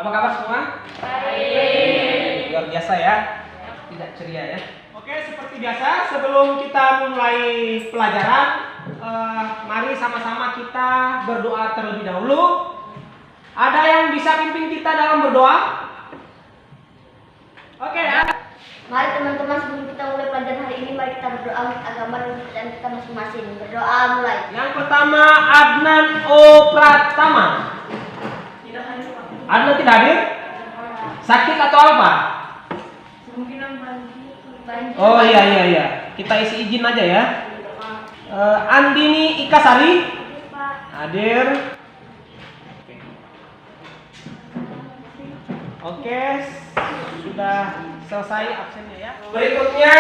Apa kabar semua? Baik. Luar biasa ya. Tidak ceria ya. Oke, seperti biasa sebelum kita mulai pelajaran, mari sama-sama kita berdoa terlebih dahulu. Ada yang bisa pimpin kita dalam berdoa? Oke ya. Mari teman-teman, sebelum kita mulai pelajaran hari ini, mari kita berdoa untuk agama dan pekerjaan kita masing-masing. Berdoa mulai. Yang pertama, Adnan O. Pratama. Adnan tidak hadir? Sakit atau apa? Kemungkinan banjir. Oh iya. Kita isi izin aja ya. Andini Ikasari hadir. Oke, sudah selesai absennya ya. Berikutnya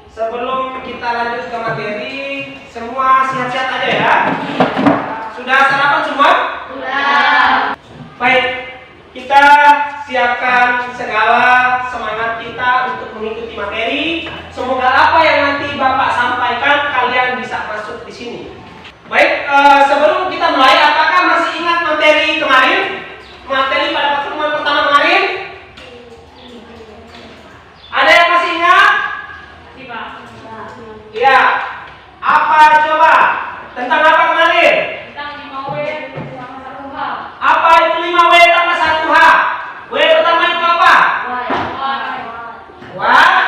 sebelum kita lanjut ke materi, semua sehat-sehat aja ya. Sudah sarapan semua? Sudah. Baik, kita siapkan segala semangat kita untuk mengikuti materi. Semoga apa yang nanti Bapak sampaikan kalian bisa masuk di sini. Baik, sebelum kita mulai, apakah masih ingat materi kemarin? Materi pada pertemuan pertama kemarin? Ada yang masih ingat? Ya. Apa coba? Tentang apa kemarin? Apa itu 5W tambah 1H? W pertama itu apa? Wah.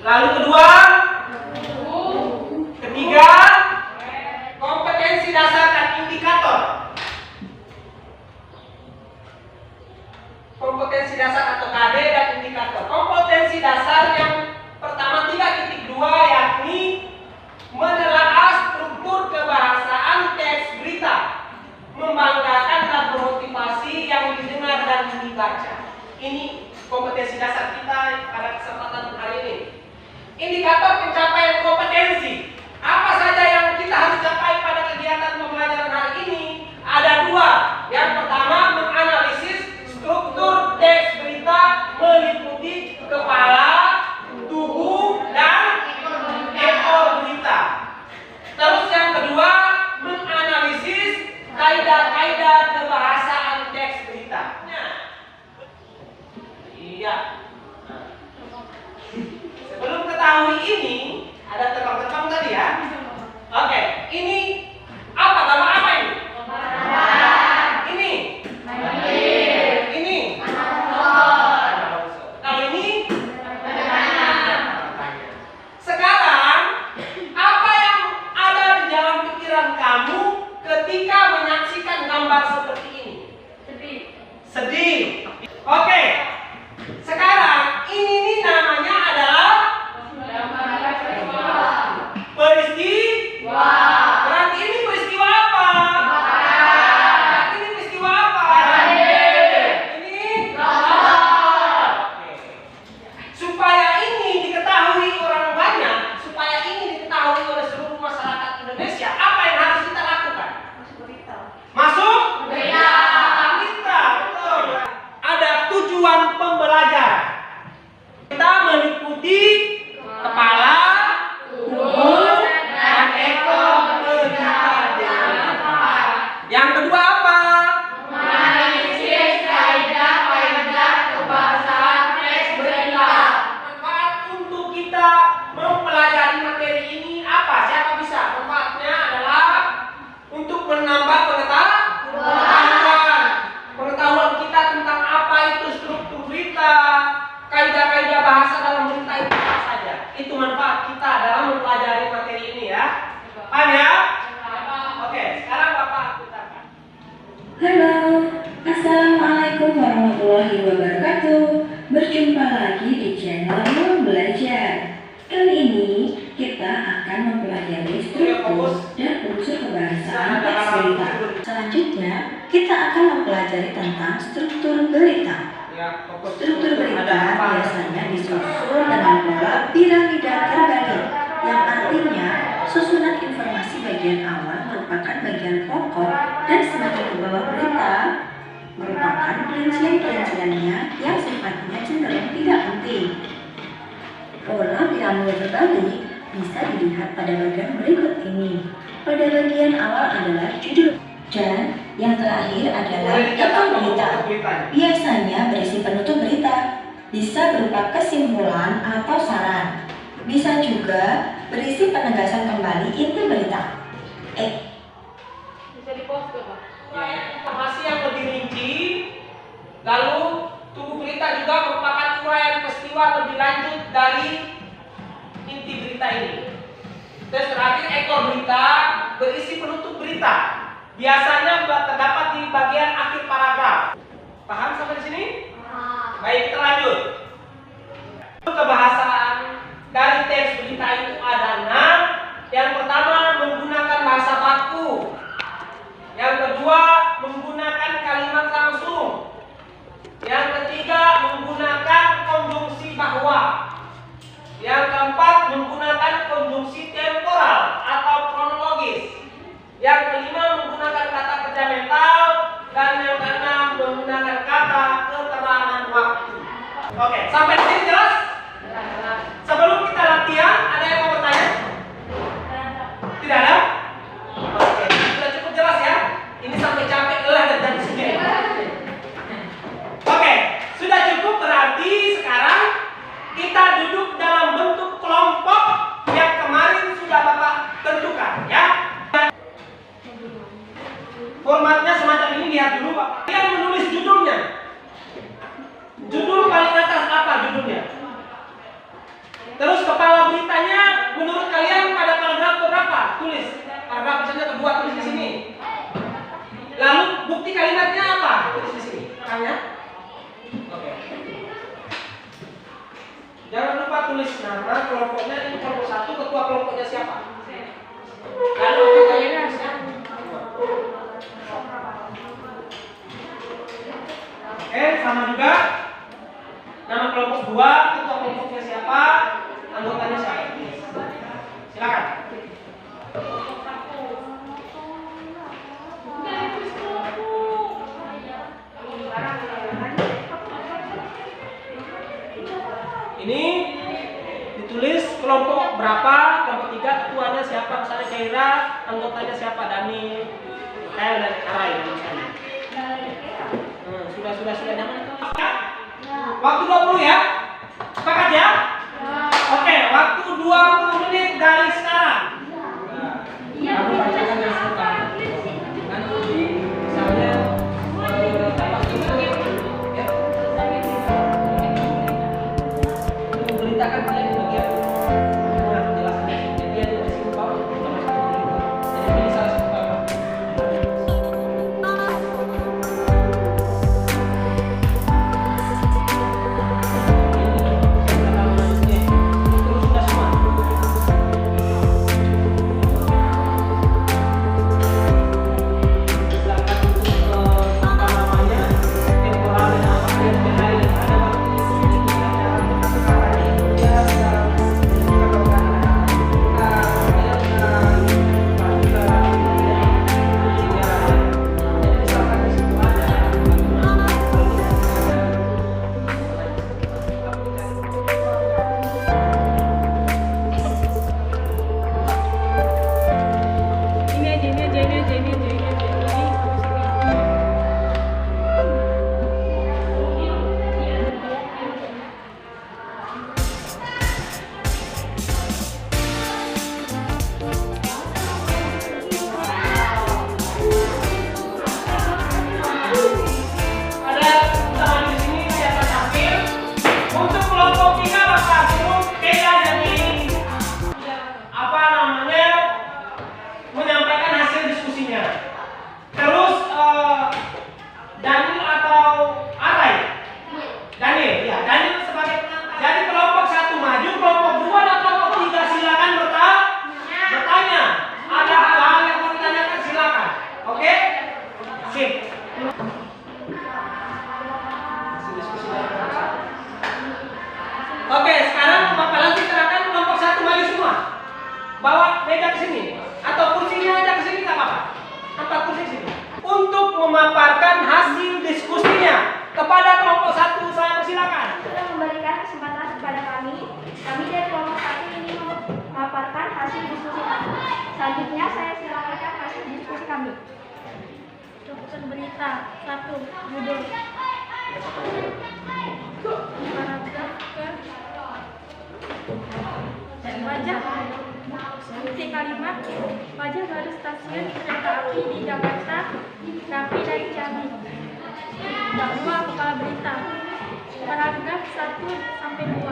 Lalu kedua? Ketiga? Kompetensi dasar dan indikator. Kompetensi dasar atau KD dan indikator. Kompetensi dasar yang pertama 3.2 yakni menelaah struktur kebahasaan teks berita, membanggakan dan memotivasi yang didengar dan dibaca. Ini kompetensi dasar kita pada kesempatan hari ini. Indikator pencapaian kompetensi. Apa saja yang kita harus capai pada kegiatan pembelajaran hari ini? Ada dua. Yang pertama, menganalisis struktur teks berita meliputi kepala, tubuh, dan ekor berita. Terus yang kedua, menganalisis kaidah-kaidah kebahasaan teks berita. Iya. Sebelum ketahui ini, ada terbang-terbang tadi ya. Oke, ini apa? Gambar apa ini? Ini. Ini. Kalau ini? Sekarang, apa yang ada di dalam pikiran kamu ketika menyaksikan gambar seperti ini? Sedih. Oke. Sekarang ini namanya adalah peristiwa. Berarti ini peristiwa apa? Berarti ini peristiwa apa? Ini Oke. Supaya ini diketahui orang banyak, supaya ini diketahui oleh seluruh masyarakat Indonesia, apa yang harus kita lakukan? Masuk berita. Betul. Ada tujuan pembelajaran. Kita meliputi kepala, tubuh, dan ekor berita dengan tepat. Yang kedua apa? Menganalisis kaidah-kaidah kebahasaan teks berita. Manfaat untuk kita mempelajari materi ini apa? Siapa bisa? Manfaatnya adalah untuk menambah pengetahuan kita tentang apa itu struktur berita, kaidah-kaidah bahasa dalam berita itu apa saja. Itu manfaat kita dalam mempelajari materi ini ya. Paham ya? Oke, sekarang Bapak putarkan. Halo, Assalamualaikum warahmatullahi wabarakatuh. Berjumpa lagi di channel Belajar. Kali ini kita akan mempelajari struktur dan unsur kebahasaan teks berita. Selanjutnya, kita akan mempelajari tentang struktur berita. Struktur berita biasanya disusun dengan pola piramida terbalik, yang artinya susunan informasi bagian awal merupakan bagian pokok dan semakin ke bawah berita merupakan perincian-perinciannya yang sifatnya cenderung tidak penting. Pola piramida terbalik bisa dilihat pada bagian berikut ini. Pada bagian awal adalah judul dan Yang terakhir adalah Boleh dicatat ekor dong berita. untuk beritanya. Biasanya berisi penutup berita, bisa berupa kesimpulan atau saran. Bisa juga berisi penegasan kembali inti berita. Bisa di-post ke, Pak? Informasi yang lebih rinci, lalu tubuh berita juga merupakan uraian peristiwa lebih lanjut dari inti berita ini. Terus terakhir ekor berita berisi penutup berita. Biasanya terdapat di bagian akhir paragraf. Paham sampai di sini? Baik, kita lanjut. Kebahasaan dari teks berita itu ada 6. Yang pertama menggunakan bahasa baku. Yang kedua menggunakan kalimat langsung. Yang ketiga menggunakan konjungsi bahwa. Yang keempat menggunakan konjungsi temporal atau kronologis. Yang kelima menggunakan kata kerja mental. Dan yang keenam menggunakan kata keterangan waktu. Oke, sampai sini jelas? Sebelum kita latihan, ada yang mau bertanya? Tidak ada? Oke, sudah cukup jelas ya? Ini sampai capek lelah dan jadi sendiri. Oke, sudah cukup, berarti sekarang kita duduk dalam bentuk kelompok yang kemarin sudah Bapak tentukan ya. Formatnya semacam ini, lihat dulu Pak. Kalian menulis judulnya. Judul paling atas apa judulnya? Terus kepala beritanya menurut kalian pada paragraf berapa? Tulis. Paragraf misalnya kedua, tulis di sini. Lalu bukti kalimatnya apa? Tulis di sini. Pahamnya? Oke. Jangan lupa tulis nama kelompoknya. Ini kelompok 1, ketua kelompoknya siapa? Lalu kalian Oke, sama juga. Nama kelompok 2, ketua kelompoknya siapa? Anggotanya siapa? Silakan. Ini ditulis kelompok berapa, kelompok 3, ketuanya siapa, misalnya Kaira, anggotanya siapa, Dani, dan Arai misalnya. Sudah nyaman itu. Waktu 20 ya. Sepakat ya? Oke, waktu 20 menit dari sekarang. Kamu bacakan yang sekarang. Nanti misalnya beritakan kalian bagian penjelasannya. Jadi ada di sini bawah. Jadi pilih salah satu bawah. Oke, sekarang Bapak Lanti serahkan kelompok 1 maju semua. Bawa meja ke sini atau kursinya aja ke sini, nggak apa-apa. Tempat kursi sini. Untuk memaparkan hasil diskusinya kepada kelompok 1, saya persilakan. Sudah memberikan kesempatan kepada kami. Kami dari kelompok 1 ini memaparkan hasil diskusi kami. Selanjutnya saya silakan hasil diskusi kami. struktur berita. 1. Judul. Paragraf ke wajah inti kalimat wajah baru stasiun kereta api di Jakarta rapi dari Ciamis. 2. Kepala berita. Paragraf 1 sampai 2.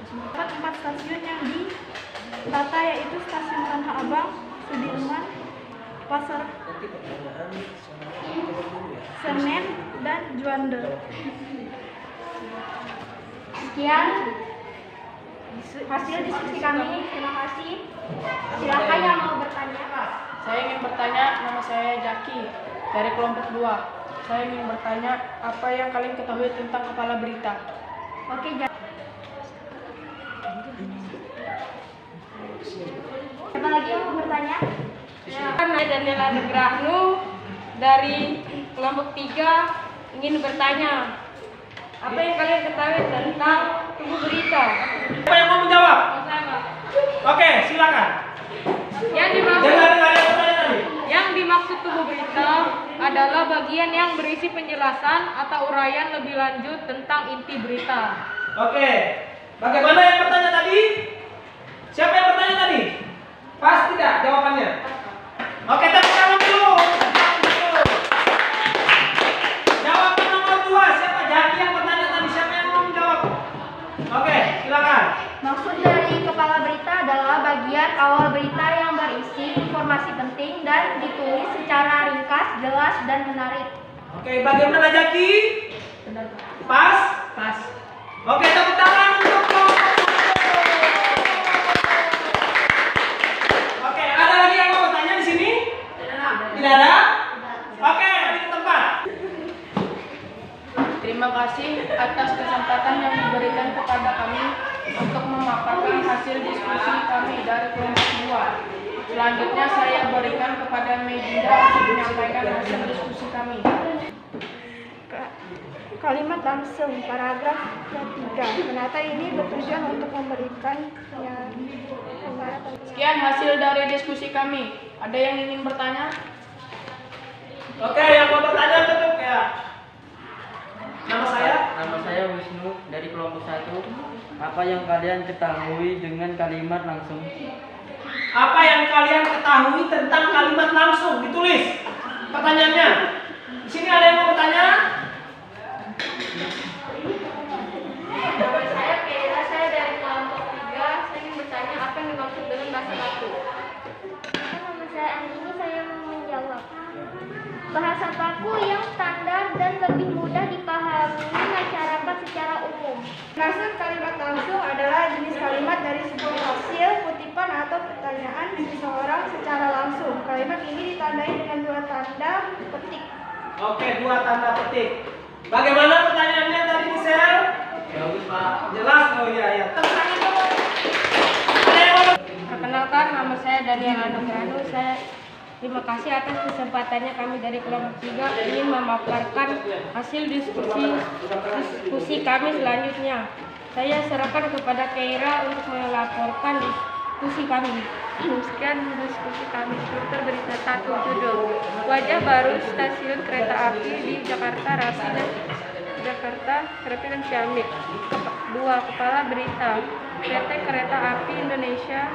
Terdapat 4 stasiun yang ditata, yaitu stasiun Tanah Abang, Sudirman, Pasar Senen, dan Juanda. Sekian hasil diskusi kami. Terima kasih. Silakan yang mau bertanya. Saya ingin bertanya, nama saya Jaki dari kelompok 2. Saya ingin bertanya, apa yang kalian ketahui tentang kepala berita? Oke, siapa lagi yang mau bertanya? Saya Daniela Nugrahnu dari kelompok 3 ingin bertanya, apa yang kalian ketahui tentang tubuh berita? Siapa yang mau menjawab? Oke, silakan. Yang dimaksud tubuh berita adalah bagian yang berisi penjelasan atau uraian lebih lanjut tentang inti berita. Oke, bagaimana yang bertanya tadi? Siapa yang bertanya tadi? Pas tidak jawabannya? Oke, tepuk tangan dulu. Jawaban nomor 2, siapa? Jaki yang bertanya tadi, siapa yang mau menjawab? Oke, silakan. Maksud dari kepala berita adalah bagian awal berita yang berisi informasi penting dan ditulis secara ringkas, jelas, dan menarik. Oke, bagaimana Jaki? Pas? Pas. Oke, tepuk tangan untuk kelompok 1. Oke, ada lagi yang mau bertanya di sini? Tidak ada? Oke, di tempat. Terima kasih atas kesempatan yang diberikan kepada kami untuk memaparkan hasil diskusi kami dari kelompok 2. Selanjutnya saya berikan kepada Medinda untuk menyampaikan hasil diskusi kami. Kalimat langsung, paragraf ketiga. Penata ini bertujuan untuk memberikan Sekian hasil dari diskusi kami. Ada yang ingin bertanya? Oke, yang mau bertanya tutup ya. Nama saya? Nama saya Wisnu dari kelompok 1. Apa yang kalian ketahui dengan kalimat langsung? Apa yang kalian ketahui tentang kalimat langsung? Ditulis pertanyaannya. Di sini ada yang mau bertanya? Nama saya Keira, saya dari kelompok 3. Saya ingin bertanya apa yang dimaksud dengan bahasa baku. Nama saya Andini, saya mau menjawab. Bahasa baku yang standar dan lebih mudah dipahami masyarakat secara umum. Maksud kalimat langsung adalah jenis kalimat dari sebuah hasil, kutipan atau pertanyaan seseorang secara langsung. Kalimat ini ditandai dengan 2 tanda petik. Oke, 2 tanda petik. Bagaimana pertanyaannya tadi, Michelle? Bagus, Pak. Jelas? Oh iya, ya. Tepuk tangan dulu. Ada yang mau? Perkenalkan, nama saya Daniela Nugrahnu. Terima kasih atas kesempatannya kami dari kelompok 3 ingin memaparkan hasil diskusi kami selanjutnya. Saya serahkan kepada Keira untuk melaporkan diskusi kami. Sekian diskusi kami. Struktur berita 1, judul wajah baru stasiun kereta api di Jakarta Rapi dan Ciamis. 2. Kepala berita PT Kereta Api Indonesia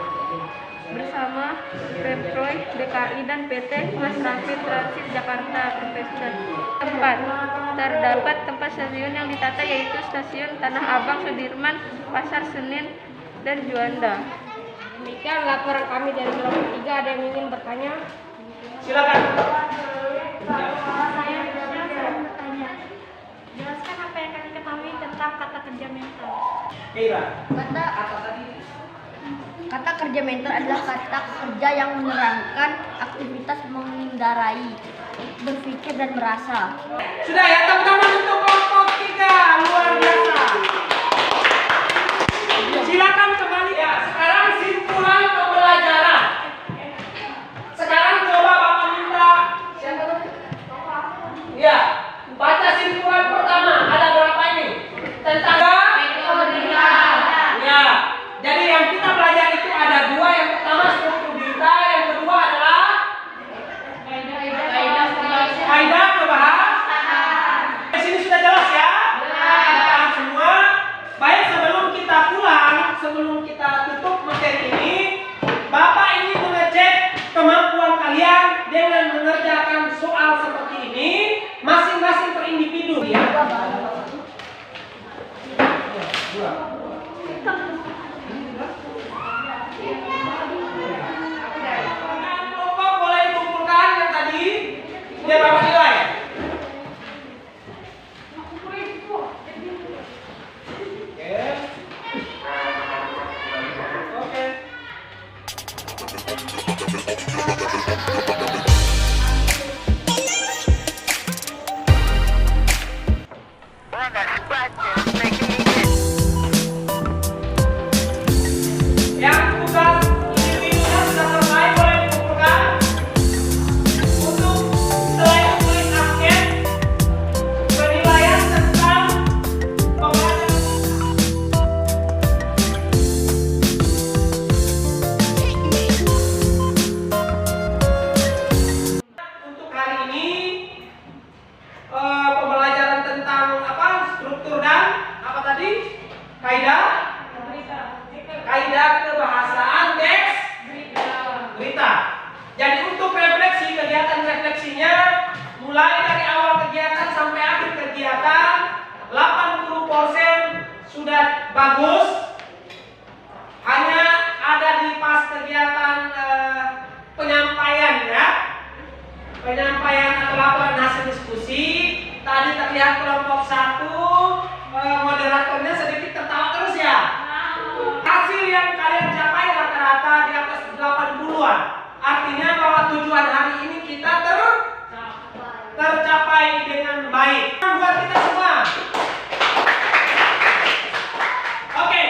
bersama Pemprov DKI dan PT Maskapai Transit Jakarta Profesional. 4. Terdapat tempat stasiun yang ditata, yaitu stasiun Tanah Abang, Sudirman, Pasar Senen, dan Juanda. Demikian laporan kami dari kelompok 3. Ada yang ingin bertanya? Silakan. Saya bertanya. Jelaskan apa yang kalian ketahui tentang kata kerja mental. Keira. Kata kerja mental adalah kata kerja yang menerangkan aktivitas mengendarai, berpikir, dan merasa. Sudah ya, tepuk tangan untuk kelompok 3. Luar biasa. Silakan kembali ya. Sekarang simpulan pembelajaran. Sekarang coba Bapak minta. Ya, baca simpulan pertama. Ada berapa ini? Tentang ya. Jadi yang kita pelajari itu ada 2. Yang pertama struktur berita, yang kedua adalah kaidah pembelajaran tentang apa? Struktur dan apa tadi? Kaidah kebahasaan teks berita. Jadi untuk refleksi, kegiatan refleksinya mulai dari awal kegiatan sampai akhir kegiatan 80% sudah bagus. Hanya ada di pas kegiatan penyampaian ya. Penyampaian atau laporan hasil diskusi. Tadi terlihat kelompok 1 moderatornya sedikit tertawa terus ya. Hasil yang kalian capai rata-rata di atas 80-an. Artinya bahwa tujuan hari ini kita tercapai dengan baik. Buat kita semua. Oke,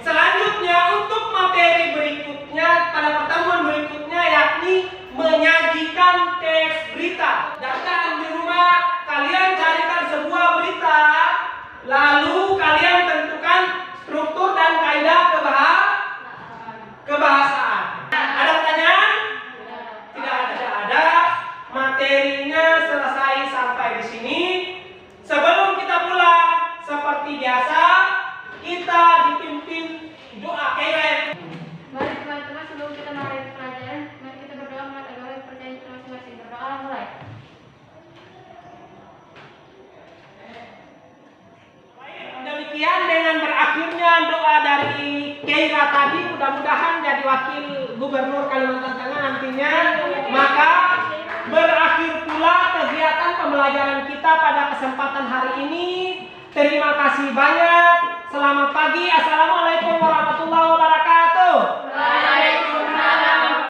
selanjutnya untuk materi berikutnya pada pertemuan berikutnya yakni menyajikan teks berita. Dan di rumah kalian carikan sebuah berita, lalu kalian tentukan struktur dan kaidah kebahasaan. Ada pertanyaan? Tidak ada. Materinya selesai sampai di sini. Sebelum kita pulang, seperti biasa, kita dipimpin doa kaidah. Mari teman-teman, sebelum kita mulai pelajaran, mari kita berdoa mengenai agama yang percaya kita masing-masing. Berdoa mulai. Demikian dengan berakhirnya doa dari Keira tadi, mudah-mudahan jadi wakil Gubernur Kalimantan Tengah nantinya. Maka berakhir pula kegiatan pembelajaran kita pada kesempatan hari ini. Terima kasih banyak. Selamat pagi. Assalamualaikum warahmatullahi wabarakatuh.